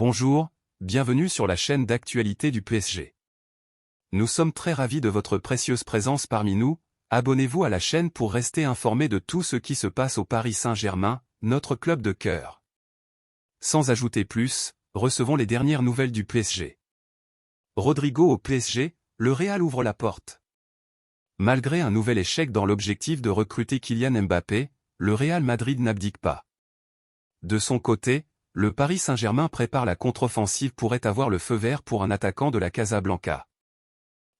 Bonjour, bienvenue sur la chaîne d'actualité du PSG. Nous sommes très ravis de votre précieuse présence parmi nous. Abonnez-vous à la chaîne pour rester informé de tout ce qui se passe au Paris Saint-Germain, notre club de cœur. Sans ajouter plus, recevons les dernières nouvelles du PSG. Rodrigo au PSG, le Real ouvre la porte. Malgré un nouvel échec dans l'objectif de recruter Kylian Mbappé, le Real Madrid n'abdique pas. De son côté, le Paris Saint-Germain prépare la contre-offensive pourrait avoir le feu vert pour un attaquant de la Casablanca.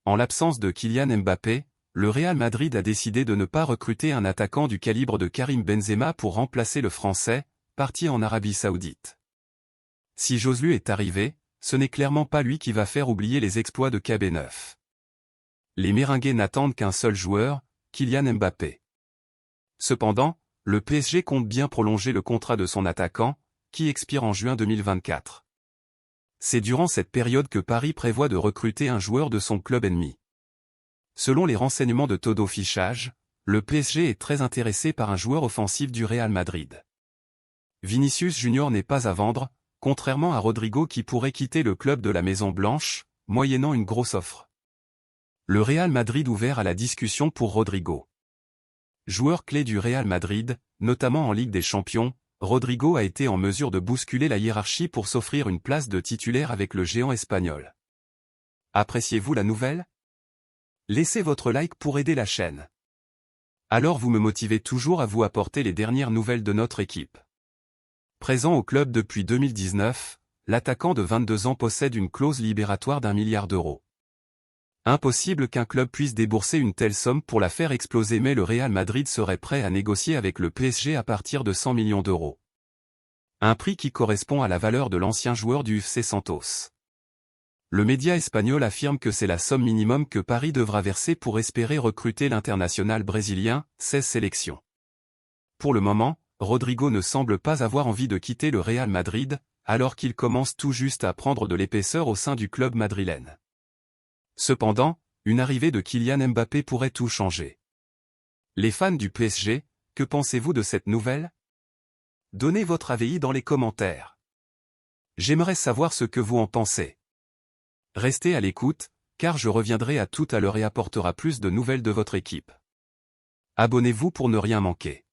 En l'absence de Kylian Mbappé, le Real Madrid a décidé de ne pas recruter un attaquant du calibre de Karim Benzema pour remplacer le Français, parti en Arabie Saoudite. Si Joselu est arrivé, ce n'est clairement pas lui qui va faire oublier les exploits de KB9. Les Merengues n'attendent qu'un seul joueur, Kylian Mbappé. Cependant, le PSG compte bien prolonger le contrat de son attaquant, qui expire en juin 2024. C'est durant cette période que Paris prévoit de recruter un joueur de son club ennemi. Selon les renseignements de Todo Fichage, le PSG est très intéressé par un joueur offensif du Real Madrid. Vinicius Junior n'est pas à vendre, contrairement à Rodrigo qui pourrait quitter le club de la Maison Blanche, moyennant une grosse offre. Le Real Madrid ouvert à la discussion pour Rodrigo. Joueur clé du Real Madrid, notamment en Ligue des Champions, Rodrigo a été en mesure de bousculer la hiérarchie pour s'offrir une place de titulaire avec le géant espagnol. Appréciez-vous la nouvelle? Laissez votre like pour aider la chaîne. Alors vous me motivez toujours à vous apporter les dernières nouvelles de notre équipe. Présent au club depuis 2019, l'attaquant de 22 ans possède une clause libératoire d'1 milliard d'euros. Impossible qu'un club puisse débourser une telle somme pour la faire exploser, mais le Real Madrid serait prêt à négocier avec le PSG à partir de 100 millions d'euros. Un prix qui correspond à la valeur de l'ancien joueur du FC Santos. Le média espagnol affirme que c'est la somme minimum que Paris devra verser pour espérer recruter l'international brésilien, 16 sélections. Pour le moment, Rodrigo ne semble pas avoir envie de quitter le Real Madrid, alors qu'il commence tout juste à prendre de l'épaisseur au sein du club madrilène. Cependant, une arrivée de Kylian Mbappé pourrait tout changer. Les fans du PSG, que pensez-vous de cette nouvelle? Donnez votre avis dans les commentaires. J'aimerais savoir ce que vous en pensez. Restez à l'écoute, car je reviendrai à tout à l'heure et apportera plus de nouvelles de votre équipe. Abonnez-vous pour ne rien manquer.